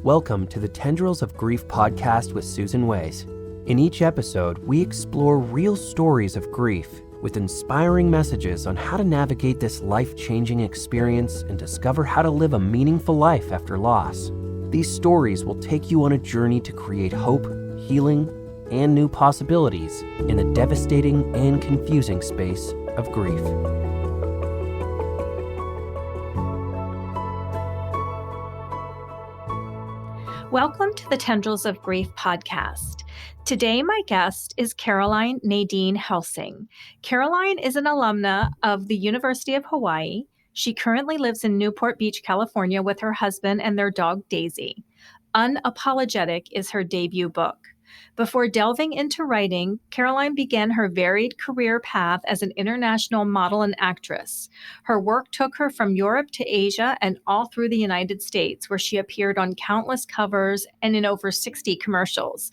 Welcome to the Tendrils of Grief Podcast with Susan Ways. In each episode, we explore real stories of grief with inspiring messages on how to navigate this life-changing experience and discover how to live a meaningful life after loss. These stories will take you on a journey to create hope, healing, and new possibilities in the devastating and confusing space of grief. Welcome to the Tendrils of Grief Podcast. Today, my guest is Caroline Nadine Helsing. Caroline is an alumna of the University of Hawaii. She currently lives in Newport Beach, California with her husband and their dog, Daisy. Unapologetic is her debut book. Before delving into writing, Caroline began her varied career path as an international model and actress. Her work took her from Europe to Asia and all through the United States, where she appeared on countless covers and in over 60 commercials.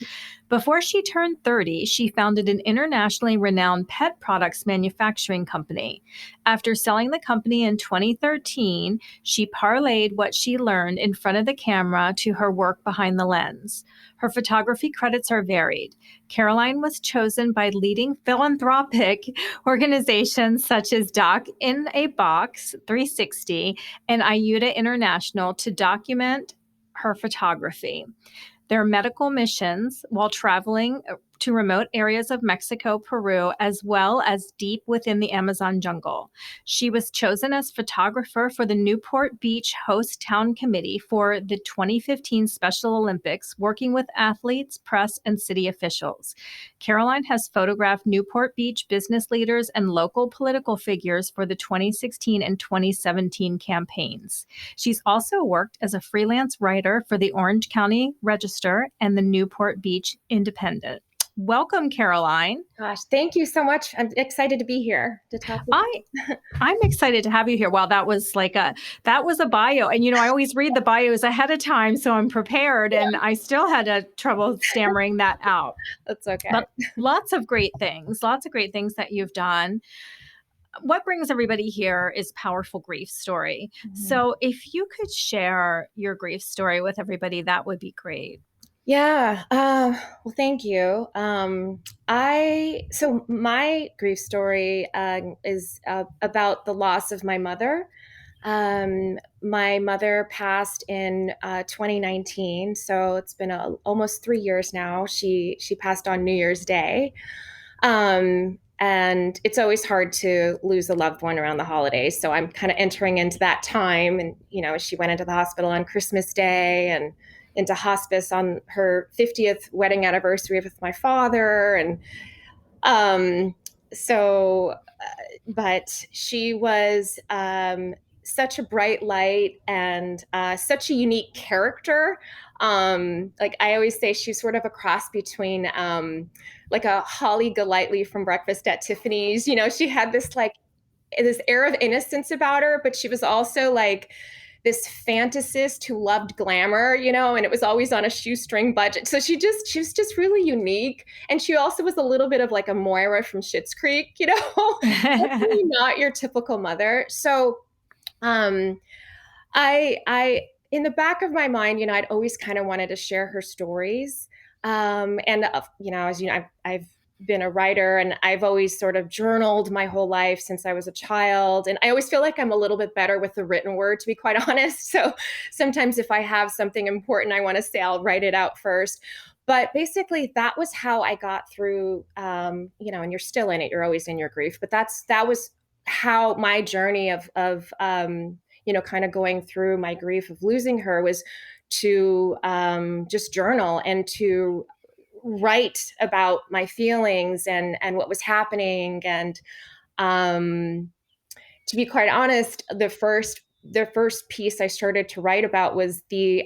Before she turned 30, she founded an internationally renowned pet products manufacturing company. After selling the company in 2013, she parlayed what she learned in front of the camera to her work behind the lens. Her photography credits are varied. Caroline was chosen by leading philanthropic organizations such as Doc in a Box 360 and IUTA International to document her photography, their medical missions while traveling to remote areas of Mexico, Peru, as well as deep within the Amazon jungle. She was chosen as photographer for the Newport Beach Host Town Committee for the 2015 Special Olympics, working with athletes, press, and city officials. Caroline has photographed Newport Beach business leaders and local political figures for the 2016 and 2017 campaigns. She's also worked as a freelance writer for the Orange County Register and the Newport Beach Independent. Welcome, Caroline. Gosh, thank you so much. I'm excited to be here to talk with you. I'm excited to have you here. Wow, that was a bio. And I always read the bios ahead of time, so I'm prepared. And I still had trouble stammering that out. That's okay. But lots of great things that you've done. What brings everybody here is powerful grief story. Mm-hmm. So if you could share your grief story with everybody, that would be great. Yeah. Well, thank you. So my grief story is about the loss of my mother. My mother passed in 2019, so it's been almost 3 years now. She passed on New Year's Day. And it's always hard to lose a loved one around the holidays. So I'm kind of entering into that time. And, she went into the hospital on Christmas Day and into hospice on her 50th wedding anniversary with my father. And but she was such a bright light and such a unique character. Like I always say, she's sort of a cross between like a Holly Golightly from Breakfast at Tiffany's. She had this air of innocence about her, but she was also like this fantasist who loved glamour, and it was always on a shoestring budget. So she was just really unique. And she also was a little bit of like a Moira from Schitt's Creek, really not your typical mother. So I in the back of my mind, I'd always kind of wanted to share her stories. As I've been a writer and I've always sort of journaled my whole life since I was a child. And I always feel like I'm a little bit better with the written word, to be quite honest. So sometimes if I have something important I want to say, I'll write it out first. But basically that was how I got through, and you're still in it, you're always in your grief, but that was how my journey of kind of going through my grief of losing her was to just journal and to write about my feelings and what was happening. And to be quite honest, the first piece I started to write about was the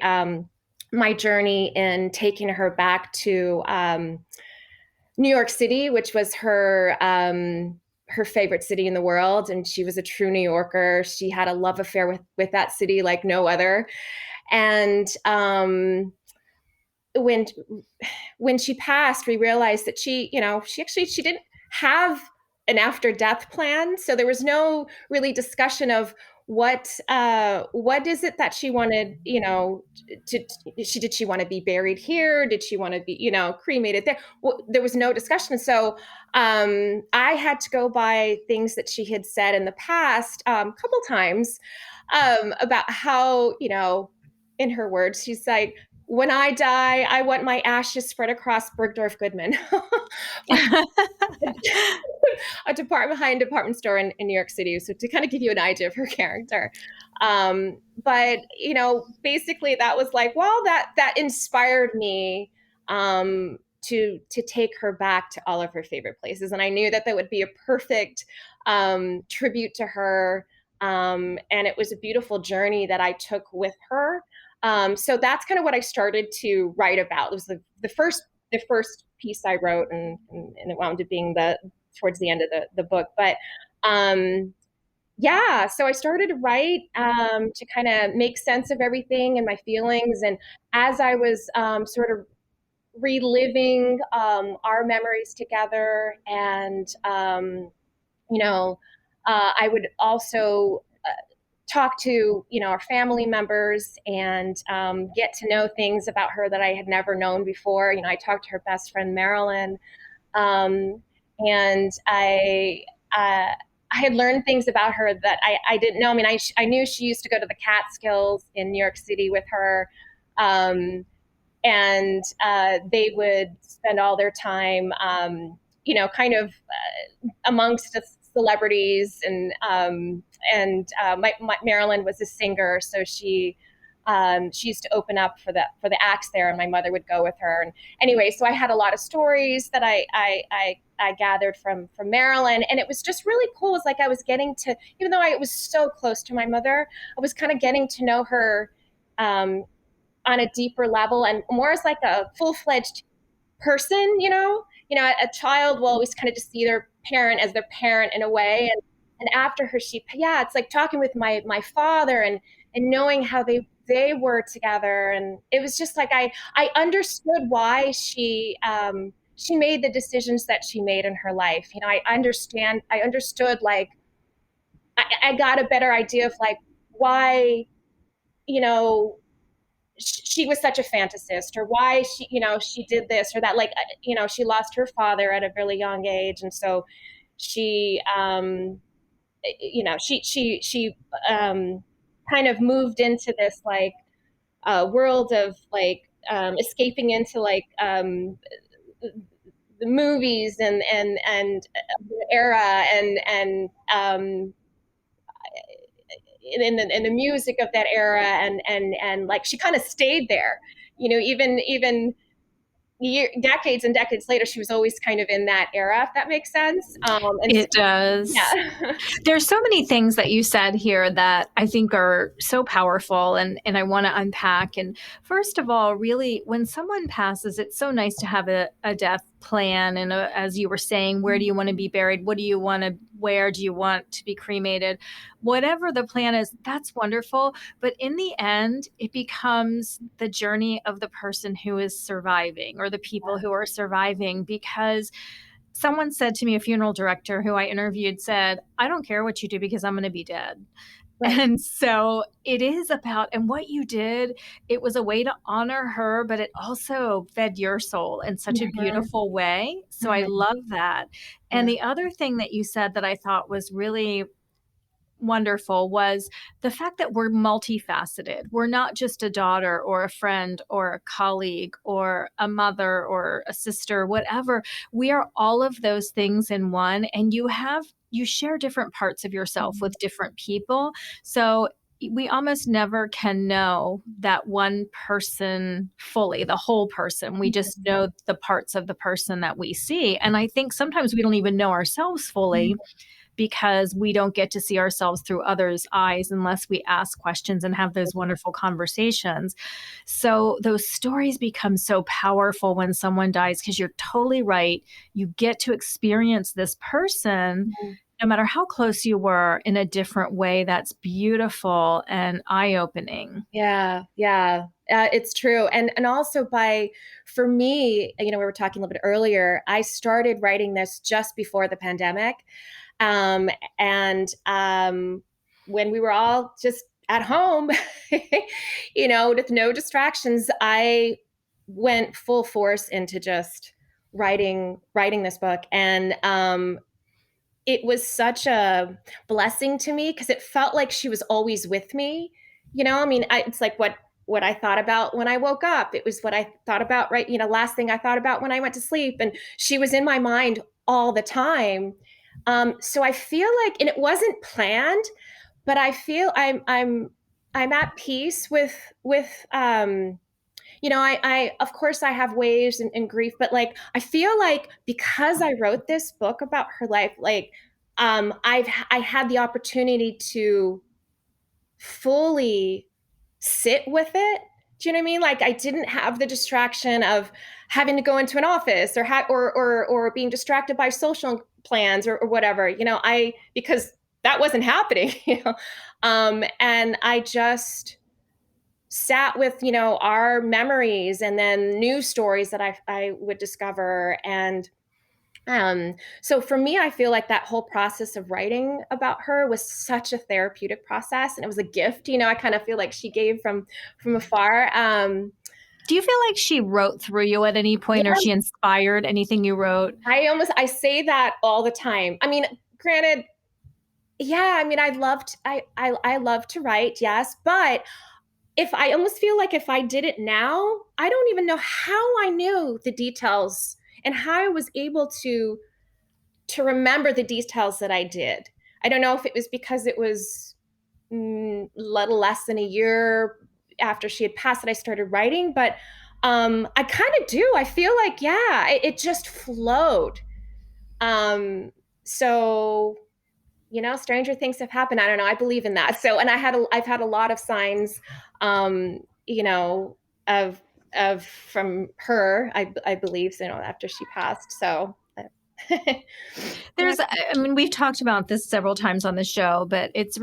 my journey in taking her back to New York City, which was her favorite city in the world. And she was a true New Yorker. She had a love affair with that city like no other. And when she passed, we realized that she didn't have an after death plan. So there was no really discussion of what is it that she wanted, did she want to be buried here? Did she want to be, cremated there? Well, there was no discussion. So I had to go by things that she had said in the past, a couple times, about how, in her words, she's like, when I die, I want my ashes spread across Bergdorf Goodman. A high-end department store in New York City. So to kind of give you an idea of her character. But, basically that was like, well, that inspired me to take her back to all of her favorite places. And I knew that would be a perfect tribute to her. And it was a beautiful journey that I took with her. So that's kind of what I started to write about. It was the first piece I wrote, and it wound up being towards the end of the book. But so I started to write to kind of make sense of everything and my feelings. And as I was sort of reliving our memories together, and I would also talk to our family members and get to know things about her that I had never known before. I talked to her best friend Marilyn, and I had learned things about her that I didn't know. I mean, I knew she used to go to the Catskills in New York City with her, and they would spend all their time, kind of amongst the celebrities, and Marilyn was a singer, so she used to open up for the acts there, and my mother would go with her. And anyway, so I had a lot of stories that I gathered from Marilyn, and it was just really cool. It's like I was getting to, even though I was so close to my mother, I was kind of getting to know her on a deeper level, and more as like a full-fledged person. A child will always kind of just see their parent as their parent in a way, and after her, it's like talking with my father and knowing how they were together. And it was just like I understood why she made the decisions that she made in her life. I understood, like I got a better idea of like why she was such a fantasist, or why she did this or that. Like she lost her father at a really young age, and so she she kind of moved into this like world of like escaping into like the movies and the era, and in the music of that era, and like she kind of stayed there, even decades and decades later. She was always kind of in that era, if that makes sense. It does. Yeah. There's so many things that you said here that I think are so powerful, and I want to unpack. And first of all, really, when someone passes, it's so nice to have a death plan. And as you were saying, where do you want to be buried? What do you want to, where do you want to be cremated? Whatever the plan is, that's wonderful. But in the end, it becomes the journey of the person who is surviving, or the people who are surviving. Because someone said to me, a funeral director who I interviewed said, I don't care what you do because I'm going to be dead. Right. And so it is about, and what you did, it was a way to honor her, but it also fed your soul in such a beautiful way. So I love that. And the other thing that you said that I thought was really wonderful was the fact that we're multifaceted. We're not just a daughter or a friend or a colleague or a mother or a sister, whatever. We are all of those things in one, and you share different parts of yourself with different people. So we almost never can know that one person fully, the whole person. We just know the parts of the person that we see. And I think sometimes we don't even know ourselves fully, because we don't get to see ourselves through others' eyes unless we ask questions and have those wonderful conversations. So those stories become so powerful when someone dies, because you're totally right. You get to experience this person, no matter how close you were, in a different way. That's beautiful and eye-opening. Yeah. It's true. And also for me, we were talking a little bit earlier, I started writing this just before the pandemic. when we were all just at home, with no distractions, I went full force into just writing this book. And it was such a blessing to me because it felt like she was always with me. It's like what I thought about when I woke up. It was what I thought about, right? Last thing I thought about when I went to sleep. And she was in my mind all the time. So I feel like, and it wasn't planned, but I feel I'm at peace with I of course I have waves and grief, but like I feel like because I wrote this book about her life, like I had the opportunity to fully sit with it. Do you know what I mean? Like I didn't have the distraction of having to go into an office or being distracted by social plans or whatever. Because that wasn't happening. And I just sat with our memories and then new stories that I would discover. And so for me, I feel like that whole process of writing about her was such a therapeutic process, and it was a gift. I kind of feel like she gave from afar. Do you feel like she wrote through you at any point, or she inspired anything you wrote? I say that all the time. I mean, granted, yeah, I mean, I love to write, yes, but if I almost feel like if I did it now, I don't even know how I knew the details and how I was able to remember the details that I did. I don't know if it was because it was little less than a year after she had passed that I started writing, but I kind of do. I feel like, yeah, it just flowed. So stranger things have happened. I don't know. I believe in that. So, and I've had a lot of signs, of from her, I believe, after she passed. So we've talked about this several times on the show, but it's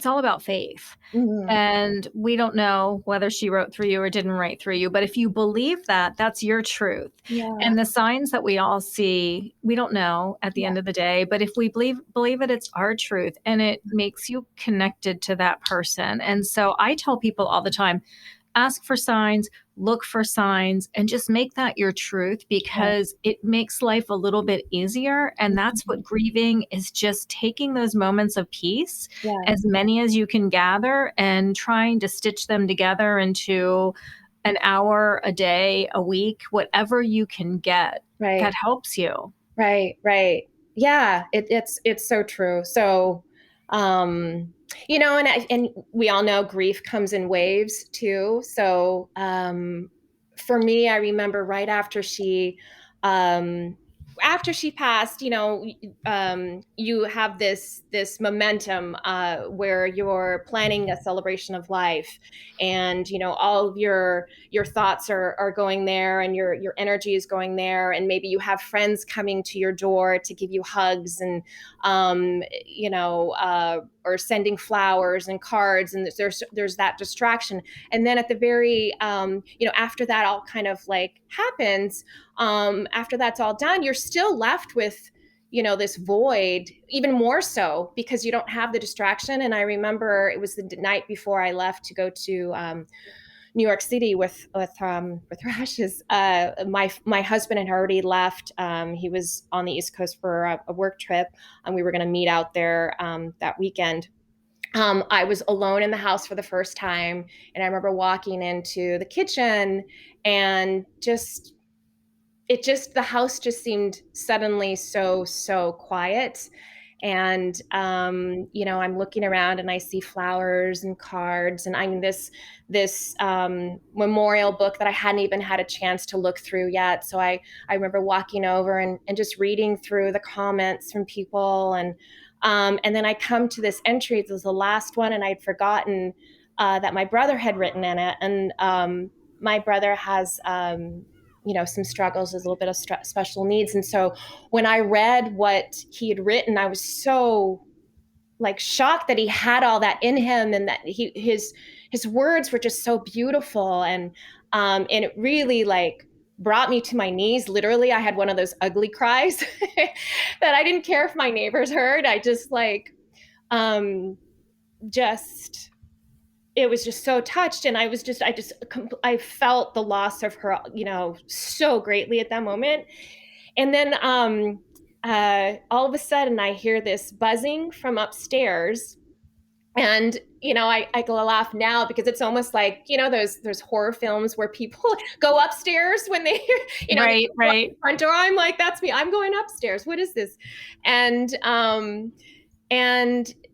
all about faith. Mm-hmm. And we don't know whether she wrote through you or didn't write through you. But if you believe that, that's your truth. Yeah. And the signs that we all see, we don't know at the end of the day. But if we believe it, it's our truth. And it makes you connected to that person. And so I tell people all the time, ask for signs, look for signs, and just make that your truth, because it makes life a little bit easier. And that's what grieving is, just taking those moments of peace, as many as you can gather, and trying to stitch them together into an hour, a day, a week, whatever you can get that helps you. Right. Yeah, it's so true. So, and we all know grief comes in waves too. So, for me, I remember right after she passed, you have this momentum where you're planning a celebration of life, and all of your thoughts are going there, and your energy is going there, and maybe you have friends coming to your door to give you hugs, and or sending flowers and cards, and there's that distraction. And then at the very after that all kind of like happens, after that's all done, you're still left with this void, even more so because you don't have the distraction. And I remember it was the night before I left to go to New York City with her ashes. My husband had already left. He was on the East Coast for a work trip, and we were going to meet out there that weekend. I was alone in the house for the first time, and I remember walking into the kitchen, and the house just seemed suddenly so quiet. And I'm looking around, and I see flowers and cards, and I'm this memorial book that I hadn't even had a chance to look through yet. So I remember walking over and just reading through the comments from people, and then I come to this entry. It was the last one, and I'd forgotten that my brother had written in it. And my brother has some struggles, there's a little bit of special needs. And so when I read what he had written, I was so like shocked that he had all that in him, and that his words were just so beautiful. And it really like brought me to my knees. Literally, I had one of those ugly cries that I didn't care if my neighbors heard. I just like, it was just so touched. And I felt the loss of her, so greatly at that moment. And then all of a sudden I hear this buzzing from upstairs. And, I laugh now because it's almost like, those horror films where people go upstairs when they, right. the front door. I'm like, that's me. I'm going upstairs. What is this? And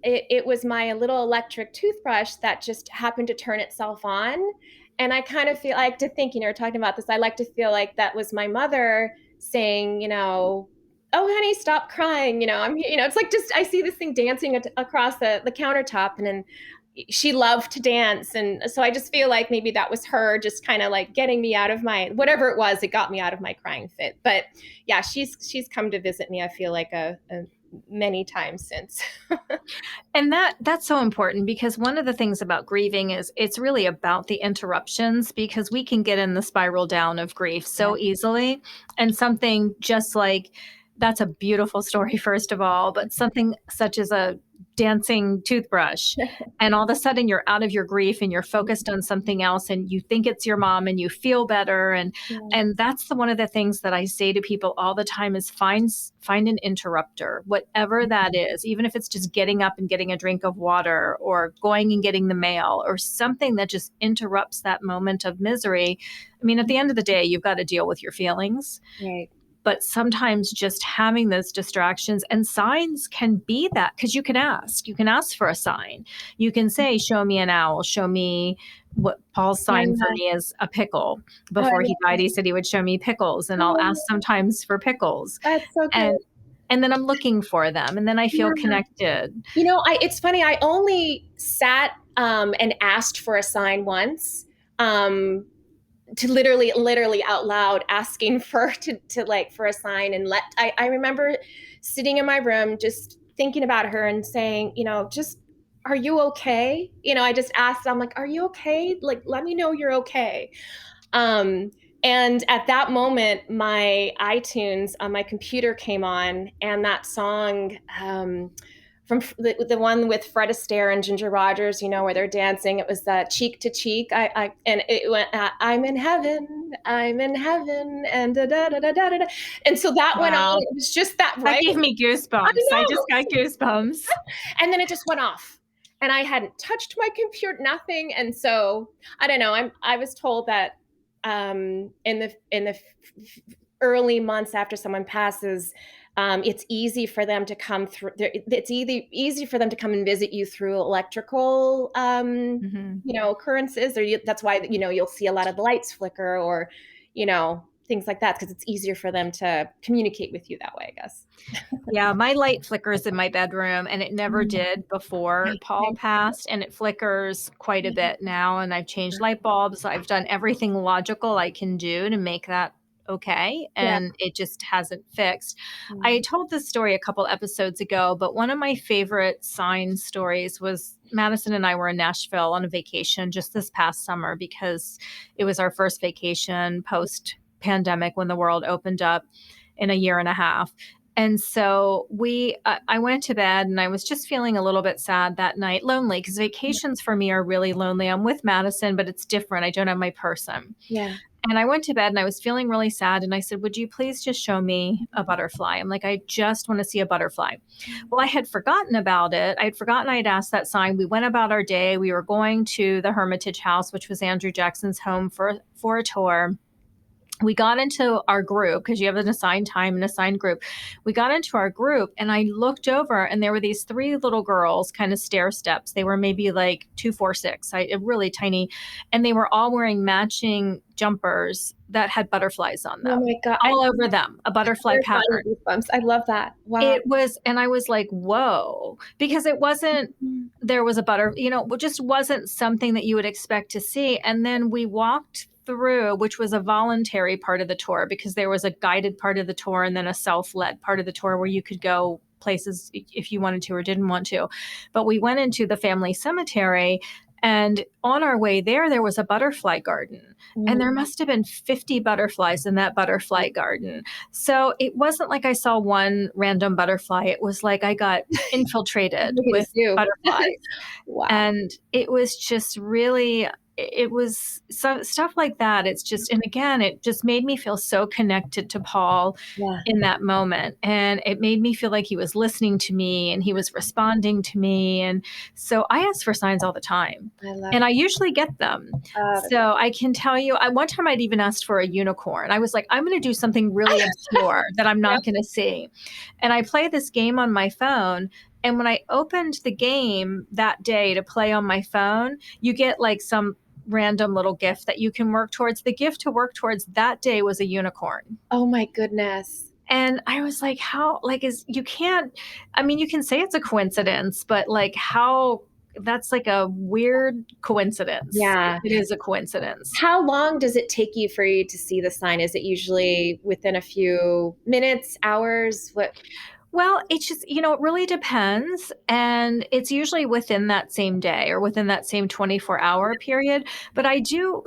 it was my little electric toothbrush that just happened to turn itself on. And I kind of feel like to think, talking about this, I like to feel like that was my mother saying, oh, honey, stop crying. It's like just, I see this thing dancing across the countertop, and then she loved to dance. And so I just feel like maybe that was her just kind of like getting me out of whatever it was, it got me out of my crying fit. But yeah, she's come to visit me, I feel like many times since. And that's so important, because one of the things about grieving is it's really about the interruptions, because we can get in the spiral down of grief so easily. And something just like, that's a beautiful story, first of all, but something such as a dancing toothbrush, and all of a sudden you're out of your grief and you're focused on something else, and you think it's your mom and you feel better. And that's one of the things that I say to people all the time is find an interrupter, whatever that is, even if it's just getting up and getting a drink of water, or going and getting the mail, or something that just interrupts that moment of misery. I mean, at the end of the day, you've got to deal with your feelings. Right. But sometimes just having those distractions, and signs can be that, because you can ask for a sign. You can say, show me an owl, show me what Paul's sign for me is a pickle. Before he died, he said he would show me pickles, and I'll ask sometimes for pickles. That's so good. And then I'm looking for them, and then I feel connected. It's funny. I only sat and asked for a sign once. To literally out loud asking for a sign, and I remember sitting in my room just thinking about her and saying, just, are you okay? I just asked, I'm like, are you okay? Like, let me know you're okay. And at that moment, my iTunes on my computer came on, and that song, from the one with Fred Astaire and Ginger Rogers, where they're dancing. It was Cheek to Cheek. And it went, I'm in heaven, and da da da da da da. And so that went on. It was just that, right? That gave me goosebumps. I just got goosebumps. And then it just went off, and I hadn't touched my computer, nothing. And so I don't know. I was told that in the early months after someone passes, it's easy for them to come through. It's easy for them to come and visit you through electrical, occurrences. That's why, you'll see a lot of the lights flicker, or, things like that, because it's easier for them to communicate with you that way, I guess. Yeah, my light flickers in my bedroom, and it never did before Paul passed, and it flickers quite a bit now. And I've changed light bulbs. I've done everything logical I can do to make that okay. And it just hasn't fixed. I told this story a couple episodes ago, but one of my favorite sign stories was Madison and I were in Nashville on a vacation just this past summer, because it was our first vacation post-pandemic, when the world opened up in a year and a half. And so I went to bed, and I was just feeling a little bit sad that night, lonely, because vacations for me are really lonely. I'm with Madison, but it's different. I don't have my person. Yeah. And I went to bed, and I was feeling really sad. And I said, would you please just show me a butterfly? I'm like, I just want to see a butterfly. Well, I had forgotten about it. I had forgotten I had asked that sign. We went about our day. We were going to the Hermitage House, which was Andrew Jackson's home, for a tour. We got into our group, because you have an assigned time and assigned group. We got into our group, and I looked over, and there were these 3 little girls, kind of stair steps. They were maybe like 2, 4, 6, really tiny. And they were all wearing matching jumpers that had butterflies on them. Oh my God. All over them, a butterfly pattern. I love that. Wow. It was, and I was like, whoa, because it wasn't, there was a it just wasn't something that you would expect to see. And then we walked through, which was a voluntary part of the tour, because there was a guided part of the tour and then a self-led part of the tour where you could go places if you wanted to or didn't want to. But we went into the family cemetery, And on our way there was a butterfly garden. And there must have been 50 butterflies in that butterfly garden. So it wasn't like I saw one random butterfly. It was like I got infiltrated with butterflies. Wow. And it was just really, it was stuff like that. It's just, and again, it just made me feel so connected to Paul in that moment. And it made me feel like he was listening to me and he was responding to me. And so I ask for signs all the time. I usually get them. So I can tell you, one time I'd even asked for a unicorn. I was like, I'm going to do something really obscure that I'm not going to see. And I play this game on my phone. And when I opened the game that day to play on my phone, you get like some random little gift that you can work towards. The gift to work towards that day was a unicorn. Oh my goodness. And I was like, you can say it's a coincidence, but like that's like a weird coincidence. Yeah. It is a coincidence. How long does it take you for you to see the sign? Is it usually within a few minutes, hours? What? Well, it's just, it really depends. And it's usually within that same day or within that same 24-hour period. But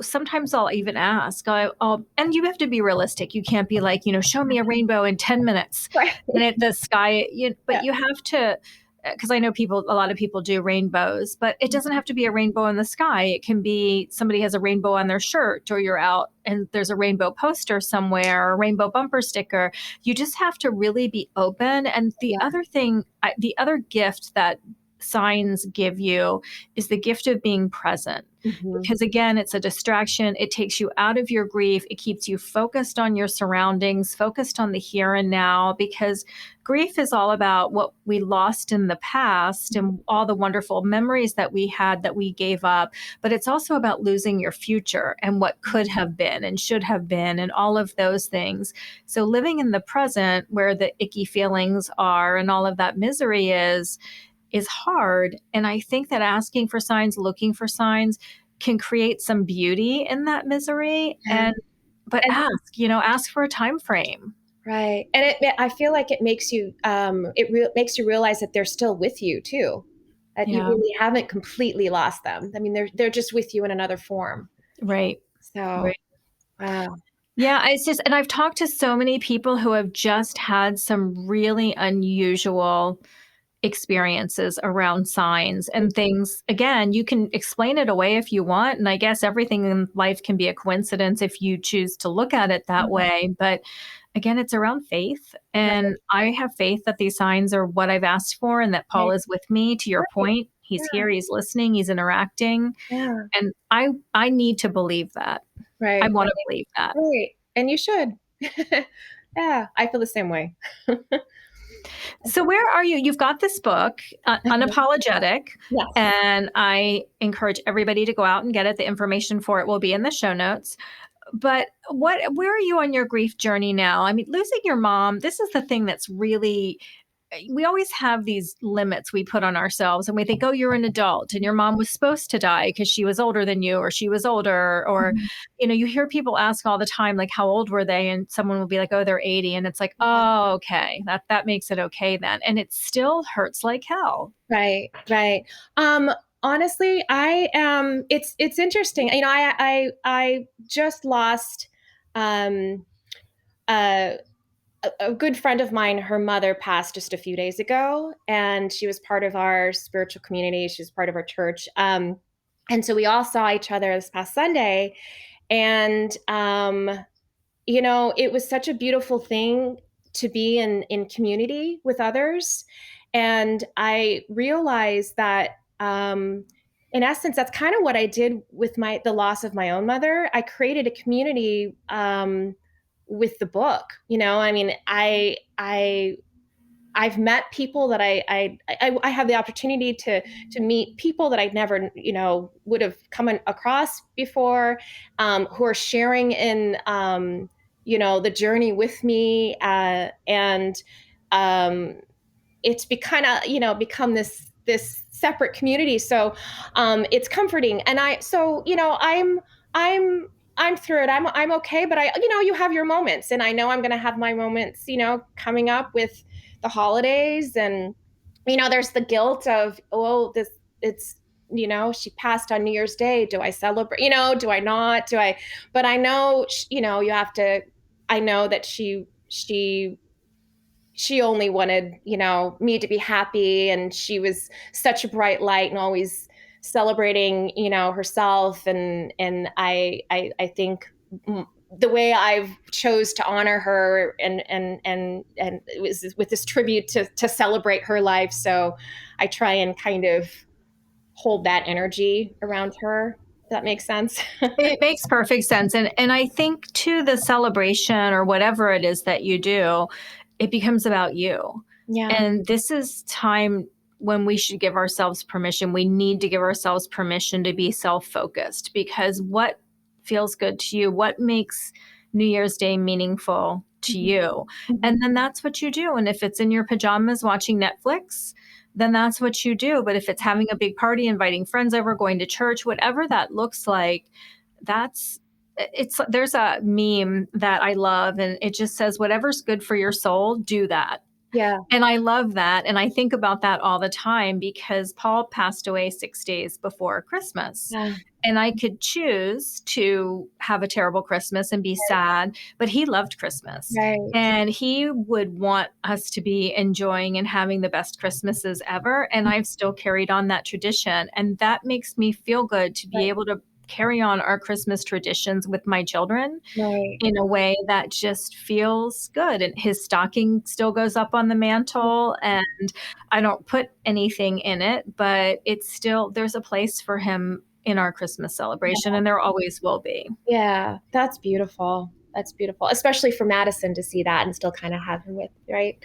sometimes I'll even ask, and you have to be realistic. You can't be like, show me a rainbow in 10 minutes. Right. And the sky, but you have to, because I know a lot of people do rainbows, but it doesn't have to be a rainbow in the sky. It can be somebody has a rainbow on their shirt, or you're out and there's a rainbow poster somewhere, or a rainbow bumper sticker. You just have to really be open. And the other thing, the other gift that signs give you is the gift of being present. Because again, it's a distraction. It takes you out of your grief. It keeps you focused on your surroundings, focused on the here and now, because grief is all about what we lost in the past and all the wonderful memories that we had that we gave up. But it's also about losing your future and what could have been and should have been and all of those things. So living in the present where the icky feelings are and all of that misery is hard. And I think that asking for signs, looking for signs can create some beauty in that misery. But ask for a time frame. Right. And I feel like it makes you, makes you realize that they're still with you too. That you really haven't completely lost them. I mean, they're just with you in another form. Right. So, wow. Yeah, it's just, and I've talked to so many people who have just had some really unusual experiences around signs and things. Again, you can explain it away if you want. And I guess everything in life can be a coincidence if you choose to look at it that way. But again, it's around faith. And I have faith that these signs are what I've asked for and that Paul is with me. To your point, he's here, he's listening, he's interacting. Yeah. And I need to believe that. Right. I want to believe that. Right. And you should. Yeah, I feel the same way. So where are you? You've got this book, Unapologetic, and I encourage everybody to go out and get it. The information for it will be in the show notes. But where are you on your grief journey now? I mean, losing your mom, this is the thing that's really, we always have these limits we put on ourselves and we think, oh, you're an adult and your mom was supposed to die because she was older than you or she was older. Or, you hear people ask all the time, like, how old were they? And someone will be like, oh, they're 80. And it's like, oh, okay, that makes it okay then. And it still hurts like hell. Right. Honestly, I am, it's interesting. I just lost, a good friend of mine, her mother passed just a few days ago, and she was part of our spiritual community. She was part of our church. And so we all saw each other this past Sunday. And, it was such a beautiful thing to be in community with others. And I realized that, in essence, that's kind of what I did with the loss of my own mother. I created a community, with the book. I mean, I've met people that I have the opportunity to meet people that I'd never, would have come across before, who are sharing in, the journey with me. And it's become this separate community. So, it's comforting. And I'm through it. I'm okay, but you have your moments, and I know I'm going to have my moments, coming up with the holidays, and there's the guilt of, it's she passed on New Year's Day. Do I celebrate? Do I not? But I know, I know that she only wanted, me to be happy. And she was such a bright light and always celebrating, herself. And I think the way I've chose to honor her and it was with this tribute to celebrate her life. So I try and kind of hold that energy around her. If that makes sense. It makes perfect sense. And I think too, the celebration or whatever it is that you do, it becomes about you. Yeah. And this is time when we should give ourselves permission. We need to give ourselves permission to be self-focused, because what feels good to you, what makes New Year's Day meaningful to you. And then that's what you do. And if it's in your pajamas watching Netflix, then that's what you do. But if it's having a big party, inviting friends over, going to church, whatever that looks like, there's a meme that I love, and it just says, whatever's good for your soul, do that. Yeah. And I love that. And I think about that all the time, because Paul passed away 6 days before Christmas. Yeah. And I could choose to have a terrible Christmas and be sad, but he loved Christmas. Right. And he would want us to be enjoying and having the best Christmases ever. And I've still carried on that tradition. And that makes me feel good to be able to carry on our Christmas traditions with my children in a way that just feels good. And his stocking still goes up on the mantle, and I don't put anything in it, but it's still, there's a place for him in our Christmas celebration, and there always will be. Yeah, that's beautiful. That's beautiful, especially for Madison to see that and still kind of have him with, right?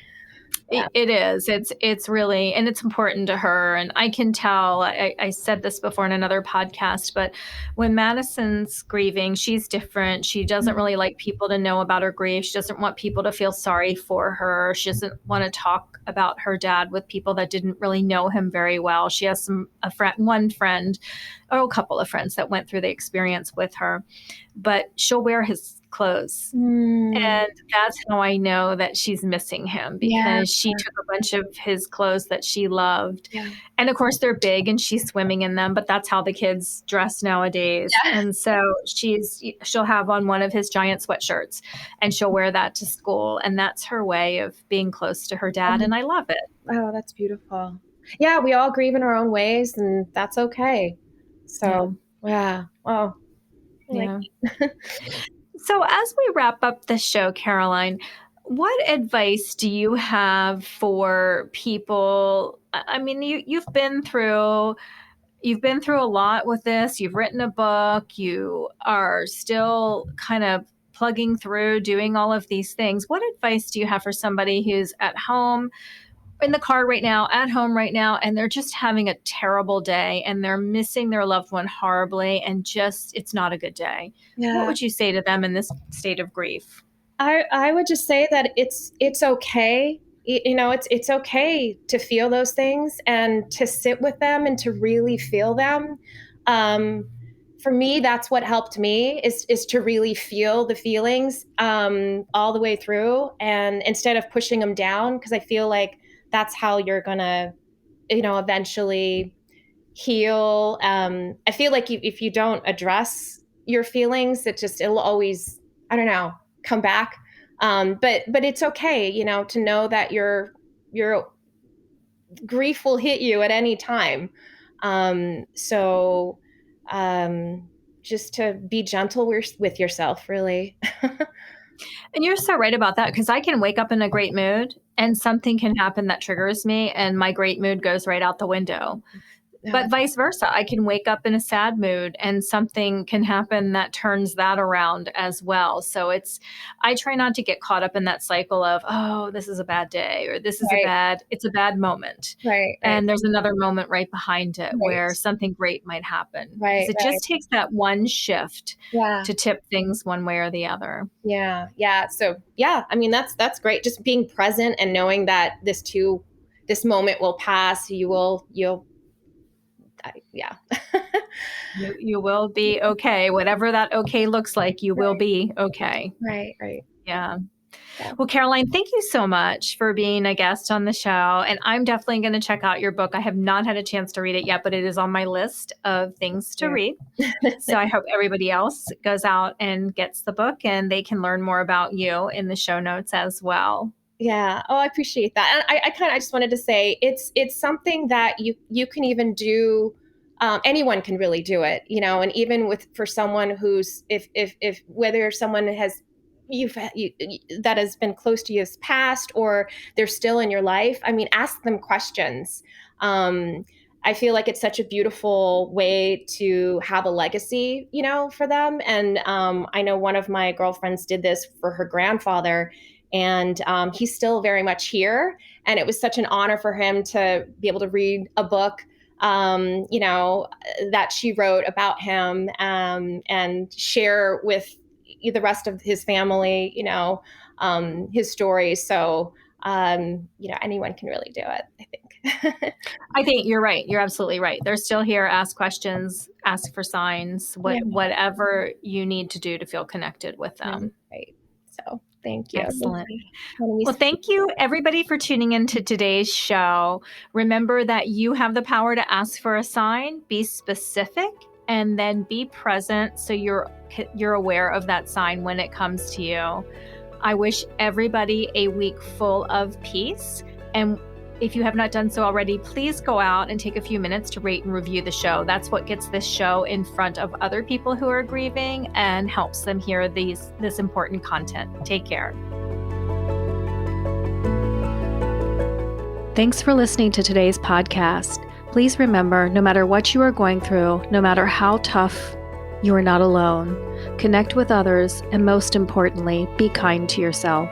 Yeah. It is. It's really, and it's important to her. And I can tell, I said this before in another podcast, but when Madison's grieving, she's different. She doesn't really like people to know about her grief. She doesn't want people to feel sorry for her. She doesn't want to talk about her dad with people that didn't really know him very well. She has one friend or a couple of friends that went through the experience with her, but she'll wear his clothes. And that's how I know that she's missing him, because she took a bunch of his clothes that she loved. Yeah. And of course they're big and she's swimming in them, but that's how the kids dress nowadays. Yeah. And so she'll have on one of his giant sweatshirts and she'll wear that to school. And that's her way of being close to her dad. And I love it. Oh, that's beautiful. Yeah. We all grieve in our own ways, and that's okay. So, yeah. Oh, yeah. So as we wrap up the show, Caroline, what advice do you have for people? I mean, you've been through a lot with this. You've written a book. You are still kind of plugging through, doing all of these things. What advice do you have for somebody who's at home, in the car right now, at home right now, and they're just having a terrible day and they're missing their loved one horribly, and just, it's not a good day? Yeah. What would you say to them in this state of grief? I would just say that it's okay. It's okay to feel those things and to sit with them and to really feel them. For me, that's what helped me is to really feel the feelings all the way through, and instead of pushing them down, because I feel like that's how you're gonna, eventually heal. I feel like if you don't address your feelings, it'll always, I don't know, come back. But it's okay, to know that your grief will hit you at any time. So just to be gentle with yourself, really. And you're so right about that, because I can wake up in a great mood and something can happen that triggers me and my great mood goes right out the window. Yeah. But vice versa, I can wake up in a sad mood and something can happen that turns that around as well. So I try not to get caught up in that cycle of, oh, this is a bad day, or this is it's a bad moment. Right. And there's another moment right behind it where something great might happen. Right. Because it just takes that one shift to tip things one way or the other. Yeah. Yeah. So I mean, that's great. Just being present and knowing that this moment will pass. You'll you will be okay. Whatever that okay looks like, you will be okay. Right. Yeah. Well, Caroline, thank you so much for being a guest on the show. And I'm definitely going to check out your book. I have not had a chance to read it yet, but it is on my list of things to read. So I hope everybody else goes out and gets the book, and they can learn more about you in the show notes as well. Yeah. Oh, I appreciate that. And I just wanted to say it's something that you can even do. Anyone can really do it, and even for someone who's, if whether someone has, that has been close to you has passed, or they're still in your life, I mean, ask them questions. I feel like it's such a beautiful way to have a legacy, for them. And I know one of my girlfriends did this for her grandfather, and he's still very much here. And it was such an honor for him to be able to read a book, that she wrote about him, and share with the rest of his family, his stories. So, anyone can really do it, I think. I think you're right. You're absolutely right. They're still here. Ask questions, ask for signs, whatever you need to do to feel connected with them. Right. So thank you. Excellent. Well, thank you everybody for tuning into today's show. Remember that you have the power to ask for a sign, be specific, and then be present so you're aware of that sign when it comes to you. I wish everybody a week full of peace. And if you have not done so already, please go out and take a few minutes to rate and review the show. That's what gets this show in front of other people who are grieving and helps them hear this important content. Take care. Thanks for listening to today's podcast. Please remember, no matter what you are going through, no matter how tough, you are not alone. Connect with others, and most importantly, be kind to yourself.